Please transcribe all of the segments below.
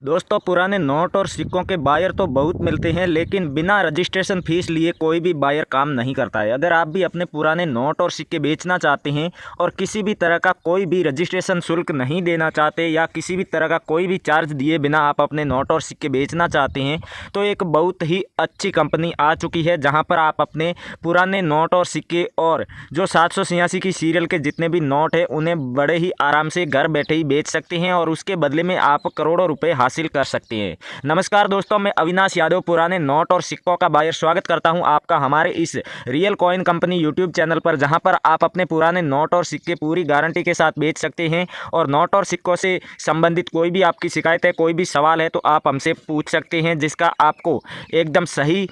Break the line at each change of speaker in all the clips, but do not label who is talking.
दोस्तों, पुराने नोट और सिक्कों के बायर तो बहुत मिलते हैं, लेकिन बिना रजिस्ट्रेशन फीस लिए कोई भी बायर काम नहीं करता है। अगर आप भी अपने पुराने नोट और सिक्के बेचना चाहते हैं और किसी भी तरह का कोई भी रजिस्ट्रेशन शुल्क नहीं देना चाहते या किसी भी तरह का कोई भी चार्ज दिए बिना आप अपने नोट और सिक्के बेचना चाहते हैं, तो एक बहुत ही अच्छी कंपनी आ चुकी है जहाँ पर आप अपने पुराने नोट और सिक्के और जो 786 की सीरियल के जितने भी नोट हैं उन्हें बड़े ही आराम से घर बैठे ही बेच सकते हैं और उसके बदले में आप करोड़ों रुपए हासिल कर सकते हैं। नमस्कार दोस्तों, मैं अविनाश यादव पुराने नोट और सिक्कों का बायर स्वागत करता हूं आपका हमारे इस real coin company YouTube channel पर, जहां पर आप अपने पुराने नोट और सिक्के पूरी गारंटी के साथ बेच सकते हैं। और नोट और सिक्कों से संबंधित कोई भी आपकी शिकायत है, कोई भी सवाल है, तो आप हमसे पूछ सकते हैं, जिसका आपको एकदम सही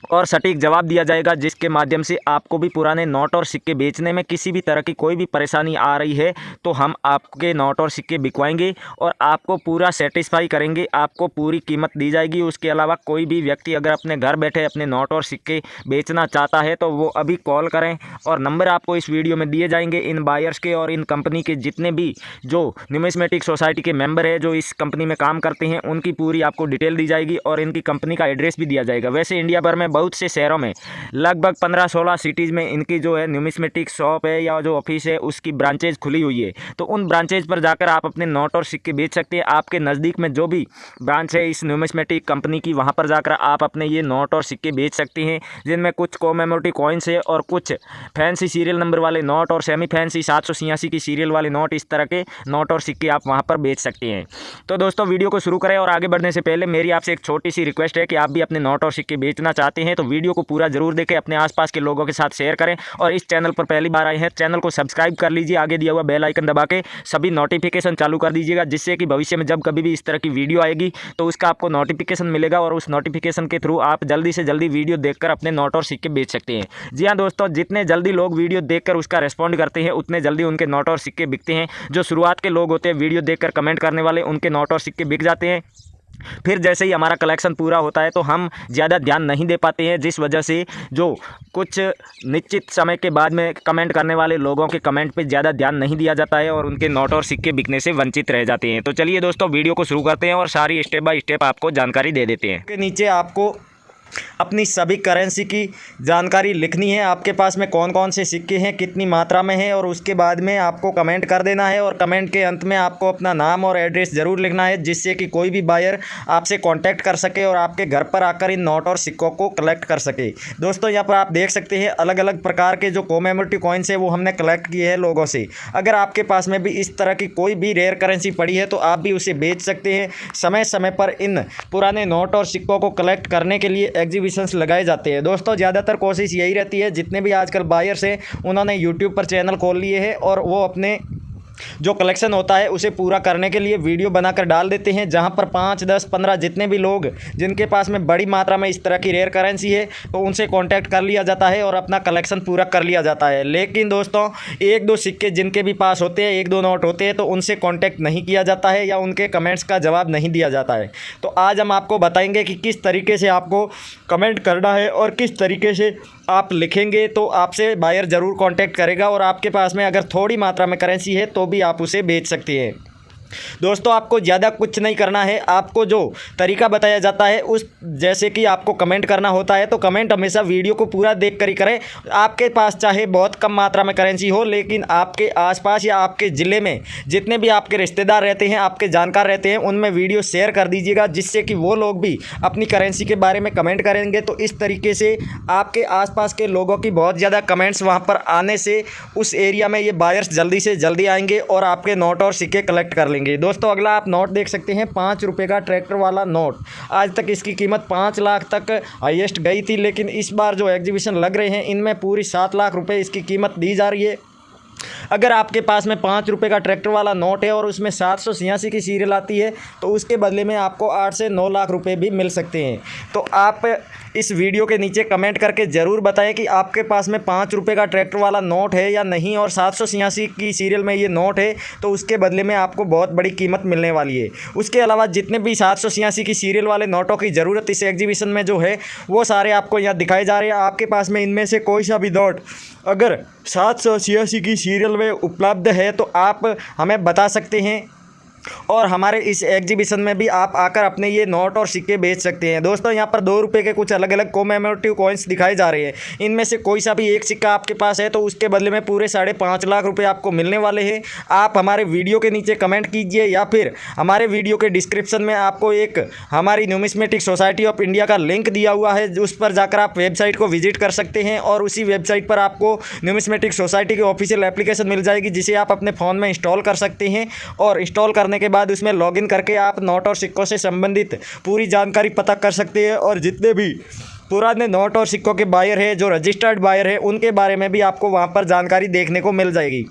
और सटीक जवाब दिया जाएगा, जिसके माध्यम से आपको भी पुराने नोट और सिक्के बेचने में किसी भी तरह की कोई भी परेशानी आ रही है तो हम आपके नोट और सिक्के बिकवाएंगे और आपको पूरा सेटिस्फाई करेंगे। आपको पूरी कीमत दी जाएगी। उसके अलावा कोई भी व्यक्ति अगर अपने घर बैठे अपने नोट और सिक्के बेचना चाहता है तो वो अभी कॉल करें और नंबर आपको इस वीडियो में दिए जाएंगे। इन बायर्स के और इन कंपनी के जितने भी जो न्यूमिस्मेटिक सोसाइटी के मेंबर है, जो इस कंपनी में काम करते हैं, उनकी पूरी आपको डिटेल दी जाएगी और इनकी कंपनी का एड्रेस भी दिया जाएगा। वैसे इंडिया भर में बहुत से शहरों में लगभग 15-16 सिटीज़ में इनकी जो है न्यूमिस्मेटिक शॉप है या जो ऑफिस है उसकी ब्रांचेज खुली हुई है। तो उन ब्रांचेज पर जाकर आप अपने नोट और सिक्के बेच सकते हैं। आपके नज़दीक में जो भी ब्रांच है इस न्यूमिस्मेटिक कंपनी की, वहाँ पर जाकर आप अपने ये नोट और सिक्के बेच सकते हैं, जिनमें कुछ कॉमेमोरेटिव कॉइन्स है और कुछ फैंसी सीरियल नंबर वाले नोट और सेमी फैंसी 786 की सीरियल वाले नोट, इस तरह के नोट और सिक्के आप वहाँ पर बेच सकते हैं। तो दोस्तों, वीडियो को शुरू करें और आगे बढ़ने से पहले मेरी आपसे एक छोटी सी रिक्वेस्ट है कि आप भी अपने नोट और सिक्के बेचना चाहते हैं तो वीडियो को पूरा जरूर देखें, अपने आसपास के लोगों के साथ शेयर करें और इस चैनल पर पहली बार आए हैं चैनल को सब्सक्राइब कर लीजिए। आगे दिया हुआ बेल आइकन दबा के सभी नोटिफिकेशन चालू कर दीजिएगा, जिससे कि भविष्य में जब कभी भी इस तरह की वीडियो आएगी तो उसका आपको नोटिफिकेशन मिलेगा और उस नोटिफिकेशन के थ्रू आप जल्दी से जल्दी वीडियो देखकर अपने नोट और सिक्के बेच सकते हैं। जी हाँ दोस्तों, जितने जल्दी लोग वीडियो देखकर उसका रेस्पॉन्ड करते हैं उतने जल्दी उनके नोट और सिक्के बिकते हैं। जो शुरुआत के लोग होते हैं वीडियो देखकर कमेंट करने वाले, उनके नोट और सिक्के बिक जाते हैं। फिर जैसे ही हमारा कलेक्शन पूरा होता है तो हम ज़्यादा ध्यान नहीं दे पाते हैं, जिस वजह से जो कुछ निश्चित समय के बाद में कमेंट करने वाले लोगों के कमेंट पे ज़्यादा ध्यान नहीं दिया जाता है और उनके नोट और सिक्के बिकने से वंचित रह जाते हैं। तो चलिए दोस्तों, वीडियो को शुरू करते हैं और सारी स्टेप बाय स्टेप आपको जानकारी दे देते हैं। के नीचे आपको अपनी सभी करेंसी की जानकारी लिखनी है, आपके पास में कौन कौन से सिक्के हैं, कितनी मात्रा में है, और उसके बाद में आपको कमेंट कर देना है और कमेंट के अंत में आपको अपना नाम और एड्रेस ज़रूर लिखना है, जिससे कि कोई भी बायर आपसे कांटेक्ट कर सके और आपके घर पर आकर इन नोट और सिक्कों को कलेक्ट कर सके। दोस्तों, यहाँ पर आप देख सकते हैं अलग अलग प्रकार के जो कॉमेमोरेटिव कॉइन्स है वो हमने कलेक्ट किए हैं लोगों से। अगर आपके पास में भी इस तरह की कोई भी रेयर करेंसी पड़ी है तो आप भी उसे बेच सकते हैं। समय समय पर इन पुराने नोट और सिक्कों को कलेक्ट करने के लिए एग्जीबिशंस लगाए जाते हैं। दोस्तों, ज़्यादातर कोशिश यही रहती है, जितने भी आजकल बायर्स हैं उन्होंने यूट्यूब पर चैनल खोल लिए हैं और वो अपने जो कलेक्शन होता है उसे पूरा करने के लिए वीडियो बनाकर डाल देते हैं, जहां पर 5, 10, 15 जितने भी लोग जिनके पास में बड़ी मात्रा में इस तरह की रेयर करेंसी है तो उनसे कांटेक्ट कर लिया जाता है और अपना कलेक्शन पूरा कर लिया जाता है। लेकिन दोस्तों, 1-2 सिक्के जिनके भी पास होते हैं, 1-2 नोट होते हैं, तो उनसे कांटेक्ट नहीं किया जाता है या उनके कमेंट्स का जवाब नहीं दिया जाता है। तो आज हम आपको बताएंगे कि किस तरीके से आपको कमेंट करना है और किस तरीके से आप लिखेंगे तो आपसे बायर ज़रूर कांटेक्ट करेगा और आपके पास में अगर थोड़ी मात्रा में करेंसी है तो भी आप उसे बेच सकते हैं। दोस्तों, आपको ज़्यादा कुछ नहीं करना है। आपको जो तरीका बताया जाता है उस जैसे कि आपको कमेंट करना होता है तो कमेंट हमेशा वीडियो को पूरा देख कर ही करें। आपके पास चाहे बहुत कम मात्रा में करेंसी हो, लेकिन आपके आसपास या आपके ज़िले में जितने भी आपके रिश्तेदार रहते हैं, आपके जानकार रहते हैं, उनमें वीडियो शेयर कर दीजिएगा, जिससे कि वो लोग भी अपनी करेंसी के बारे में कमेंट करेंगे। तो इस तरीके से आपके आसपास के लोगों की बहुत ज़्यादा कमेंट्स वहाँ पर आने से उस एरिया में ये बायर्स जल्दी से जल्दी आएंगे और आपके नोट और सिक्के कलेक्ट कर लेंगे। दोस्तों, अगला आप नोट देख सकते हैं, 5 रुपये का ट्रैक्टर वाला नोट। आज तक इसकी कीमत 5 लाख तक हाईएस्ट गई थी, लेकिन इस बार जो एग्जीबिशन लग रहे हैं इनमें पूरी 7 लाख रुपए इसकी कीमत दी जा रही है। अगर आपके पास में 5 रुपये का ट्रैक्टर वाला नोट है और उसमें 786 की सीरियल आती है तो उसके बदले में आपको 8 से 9 लाख रुपए भी मिल सकते हैं। तो आप इस वीडियो के नीचे कमेंट करके ज़रूर बताएं कि आपके पास में 5 रुपये का ट्रैक्टर वाला नोट है या नहीं, और 786 की सीरियल में ये नोट है तो उसके बदले में आपको बहुत बड़ी कीमत मिलने वाली है। उसके अलावा जितने भी 786 की सीरियल वाले नोटों की ज़रूरत इस एग्जीबिशन में जो है वो सारे आपको यहाँ दिखाए जा रहे हैं। आपके पास में इनमें से कोई सा भी नोट अगर 786 की सीरियल में उपलब्ध है तो आप हमें बता सकते हैं और हमारे इस एग्जीबिशन में भी आप आकर अपने ये नोट और सिक्के बेच सकते हैं। दोस्तों यहाँ पर 2 रुपये के कुछ अलग अलग कॉमेमोरेटिव कॉइन्स दिखाए जा रहे हैं। इनमें से कोई सा भी एक सिक्का आपके पास है तो उसके बदले में पूरे 5.5 लाख रुपये आपको मिलने वाले हैं। आप हमारे वीडियो के नीचे कमेंट कीजिए या फिर हमारे वीडियो के डिस्क्रिप्शन में आपको एक हमारी न्यूमिस्मेटिक सोसाइटी ऑफ इंडिया का लिंक दिया हुआ है, उस पर जाकर आप वेबसाइट को विजिट कर सकते हैं और उसी वेबसाइट पर आपको न्यूमिस्मेटिक सोसाइटी की ऑफिशियल एप्लीकेशन मिल जाएगी, जिसे आप अपने फ़ोन में इंस्टॉल कर सकते हैं। और इंस्टॉल करने के बाद उसमें लॉगिन करके आप नोट और सिक्कों से संबंधित पूरी जानकारी पता कर सकते हैं और जितने भी पुराने नोट और सिक्कों के बायर हैं, जो रजिस्टर्ड बायर हैं, उनके बारे में भी आपको वहां पर जानकारी देखने को मिल जाएगी।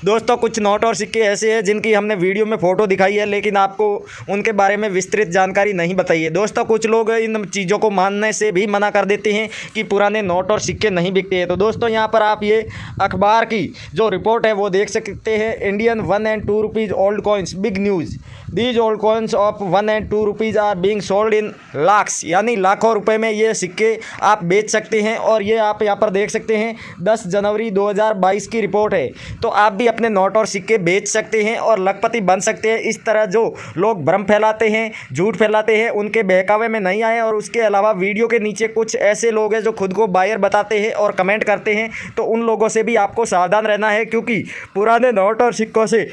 दोस्तों कुछ नोट और सिक्के ऐसे हैं जिनकी हमने वीडियो में फ़ोटो दिखाई है, लेकिन आपको उनके बारे में विस्तृत जानकारी नहीं बताई है। दोस्तों कुछ लोग इन चीज़ों को मानने से भी मना कर देते हैं कि पुराने नोट और सिक्के नहीं बिकते हैं। तो दोस्तों यहाँ पर आप ये अखबार की जो रिपोर्ट है वो देख सकते हैं। Indian 1 and 2 rupees old coins, big news, these old coins of 1 and 2 rupees are being sold in lakhs, यानी लाखों रुपए में ये सिक्के आप बेच सकते हैं। और ये आप यहाँ पर देख सकते हैं 10 जनवरी 2022 की रिपोर्ट है। तो आप भी अपने नोट और सिक्के बेच सकते हैं और लखपति बन सकते हैं। इस तरह जो लोग भ्रम फैलाते हैं, झूठ फैलाते हैं, उनके बहकावे में नहीं आए। और उसके अलावा वीडियो के नीचे कुछ ऐसे लोग हैं जो खुद को बायर बताते हैं और कमेंट करते हैं, तो उन लोगों से भी आपको सावधान रहना है, क्योंकि पुराने नोट और सिक्कों से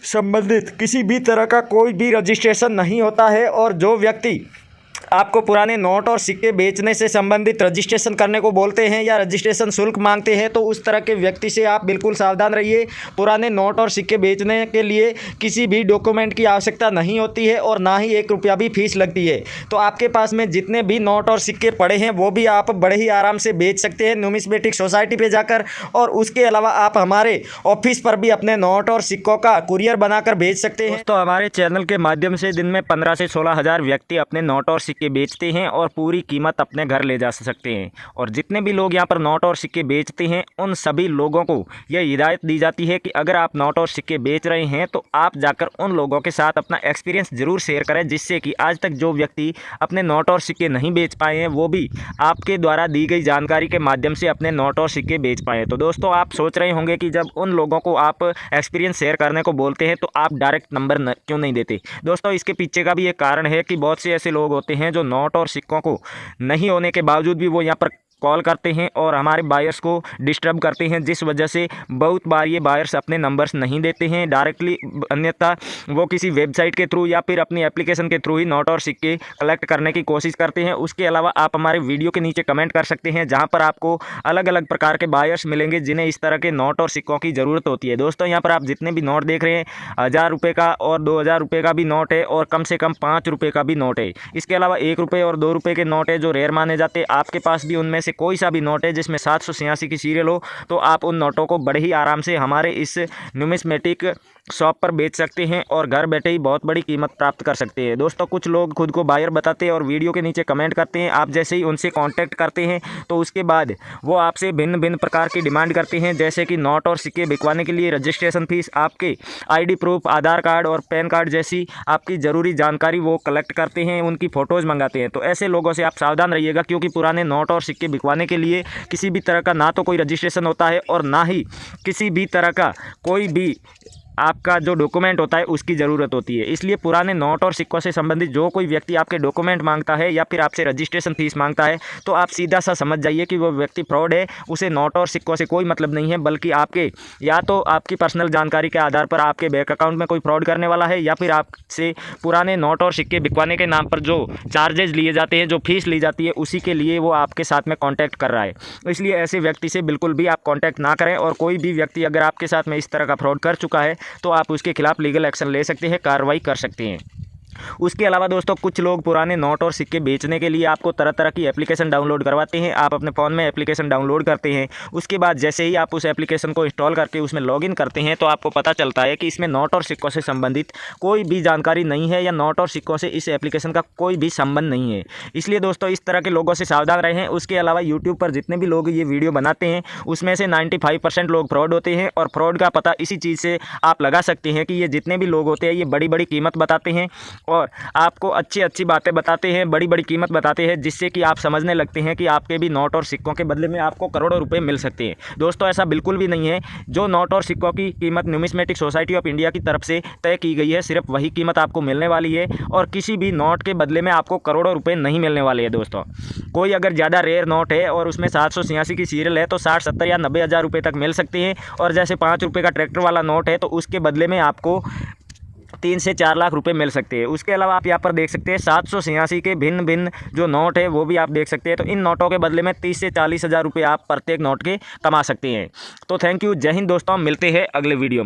संबंधित किसी भी तरह का कोई भी रजिस्ट्रेशन नहीं होता है। और जो व्यक्ति आपको पुराने नोट और सिक्के बेचने से संबंधित रजिस्ट्रेशन करने को बोलते हैं या रजिस्ट्रेशन शुल्क मांगते हैं, तो उस तरह के व्यक्ति से आप बिल्कुल सावधान रहिए। पुराने नोट और सिक्के बेचने के लिए किसी भी डॉक्यूमेंट की आवश्यकता नहीं होती है और ना ही 1 रुपया भी फीस लगती है। तो आपके पास में जितने भी नोट और सिक्के पड़े हैं वो भी आप बड़े ही आराम से बेच सकते हैं न्यूमिस्मेटिक सोसाइटी पर जाकर। और उसके अलावा आप हमारे ऑफिस पर भी अपने नोट और सिक्कों का कुरियर बनाकर भेज सकते हैं। तो हमारे चैनल के माध्यम से दिन में 15 से 16 हज़ार व्यक्ति अपने नोट और सिक्के बेचते हैं और पूरी कीमत अपने घर ले जा सकते हैं। और जितने भी लोग यहाँ पर नोट और सिक्के बेचते हैं उन सभी लोगों को यह हिदायत दी जाती है कि अगर आप नोट और सिक्के बेच रहे हैं तो आप जाकर उन लोगों के साथ अपना एक्सपीरियंस ज़रूर शेयर करें, जिससे कि आज तक जो व्यक्ति अपने नोट और सिक्के नहीं बेच पाए हैं वो भी आपके द्वारा दी गई जानकारी के माध्यम से अपने नोट और सिक्के बेच पाएँ। तो दोस्तों आप सोच रहे होंगे कि जब उन लोगों को आप एक्सपीरियंस शेयर करने को बोलते हैं तो आप डायरेक्ट नंबर क्यों नहीं देते। दोस्तों इसके पीछे का भी एक कारण है कि बहुत से ऐसे लोग होते हैं जो नोट और सिक्कों को नहीं होने के बावजूद भी वो यहाँ पर कॉल करते हैं और हमारे बायर्स को डिस्टर्ब करते हैं, जिस वजह से बहुत बार ये बायर्स अपने नंबर्स नहीं देते हैं डायरेक्टली, अन्यथा वो किसी वेबसाइट के थ्रू या फिर अपनी एप्लीकेशन के थ्रू ही नोट और सिक्के कलेक्ट करने की कोशिश करते हैं। उसके अलावा आप हमारे वीडियो के नीचे कमेंट कर सकते हैं, जहाँ पर आपको अलग अलग प्रकार के बायर्स मिलेंगे जिन्हें इस तरह के नोट और सिक्कों की ज़रूरत होती है। दोस्तों यहाँ पर आप जितने भी नोट देख रहे हैं 1000 रुपये का और 2000 रुपये का भी नोट है और कम से कम 5 रुपये का भी नोट है। इसके अलावा 1 रुपये और 2 रुपये के नोट है जो रेयर माने जाते हैं। आपके पास भी उनमें से कोई सा भी नोट है जिसमें 786 की सीरियल हो तो आप उन नोटों को बड़े ही आराम से हमारे इस न्यूमिस्मेटिक शॉप पर बेच सकते हैं और घर बैठे ही बहुत बड़ी कीमत प्राप्त कर सकते हैं। दोस्तों कुछ लोग खुद को बायर बताते हैं और वीडियो के नीचे कमेंट करते हैं। आप जैसे ही उनसे कांटेक्ट करते हैं तो उसके बाद वो आपसे भिन्न भिन्न प्रकार की डिमांड करते हैं, जैसे कि नोट और सिक्के बिकवाने के लिए रजिस्ट्रेशन फीस, आपके आईडी प्रूफ, आधार कार्ड और पैन कार्ड जैसी आपकी ज़रूरी जानकारी वो कलेक्ट करते हैं, उनकी फ़ोटोज़ मंगाते हैं। तो ऐसे लोगों से आप सावधान रहिएगा, क्योंकि पुराने नोट और सिक्के बिकवाने के लिए किसी भी तरह का ना तो कोई रजिस्ट्रेशन होता है और ना ही किसी भी तरह का कोई भी आपका जो डॉक्यूमेंट होता है उसकी ज़रूरत होती है। इसलिए पुराने नोट और सिक्कों से संबंधित जो कोई व्यक्ति आपके डॉक्यूमेंट मांगता है या फिर आपसे रजिस्ट्रेशन फीस मांगता है तो आप सीधा सा समझ जाइए कि वो व्यक्ति फ्रॉड है। उसे नोट और सिक्कों से कोई मतलब नहीं है, बल्कि आपके या तो आपकी पर्सनल जानकारी के आधार पर आपके बैंक अकाउंट में कोई फ्रॉड करने वाला है, या फिर आपसे पुराने नोट और सिक्के बिकवाने के नाम पर जो चार्जेस लिए जाते हैं, जो फीस ली जाती है, उसी के लिए वो आपके साथ में कॉन्टैक्ट कर रहा है। इसलिए ऐसे व्यक्ति से बिल्कुल भी आप कॉन्टैक्ट ना करें। और कोई भी व्यक्ति अगर आपके साथ में इस तरह का फ्रॉड कर चुका है तो आप उसके खिलाफ लीगल एक्शन ले सकते हैं, कार्रवाई कर सकते हैं। उसके अलावा दोस्तों कुछ लोग पुराने नोट और सिक्के बेचने के लिए आपको तरह तरह की एप्लीकेशन डाउनलोड करवाते हैं। आप अपने फ़ोन में एप्लीकेशन डाउनलोड करते हैं, उसके बाद जैसे ही आप उस एप्लीकेशन को इंस्टॉल करके उसमें लॉगिन करते हैं तो आपको पता चलता है कि इसमें नोट और सिक्कों से संबंधित कोई भी जानकारी नहीं है या नोट और सिक्कों से इस एप्लीकेशन का कोई भी संबंध नहीं है। इसलिए दोस्तों इस तरह के लोगों से सावधान रहें। उसके अलावा यूट्यूब पर जितने भी लोग ये वीडियो बनाते हैं उसमें से 95% लोग फ्रॉड होते हैं, और फ्रॉड का पता इसी चीज़ से आप लगा सकते हैं कि ये जितने भी लोग होते हैं ये बड़ी बड़ी कीमत बताते हैं और आपको अच्छी अच्छी बातें बताते हैं, बड़ी बड़ी कीमत बताते हैं, जिससे कि आप समझने लगते हैं कि आपके भी नोट और सिक्कों के बदले में आपको करोड़ों रुपए मिल सकते हैं। दोस्तों ऐसा बिल्कुल भी नहीं है। जो नोट और सिक्कों की कीमत न्यूमिस्मेटिक सोसाइटी ऑफ इंडिया की तरफ से तय की गई है, सिर्फ वही कीमत आपको मिलने वाली है और किसी भी नोट के बदले में आपको करोड़ों रुपए नहीं मिलने वाले हैं। दोस्तों कोई अगर ज़्यादा रेयर नोट है और उसमें 786 की सीरियल है तो 60, 70 या 90 हज़ार रुपये तक मिल सकते हैं। और जैसे 5 रुपये का ट्रैक्टर वाला नोट है तो उसके बदले में आपको 3 से 4 लाख रुपए मिल सकते हैं। उसके अलावा आप यहाँ पर देख सकते हैं 786 के भिन्न भिन्न जो नोट है वो भी आप देख सकते हैं। तो इन नोटों के बदले में 30 से 40 हज़ार रुपये आप प्रत्येक नोट के कमा सकते हैं। तो थैंक यू, जय हिंद दोस्तों, मिलते हैं अगले वीडियो में।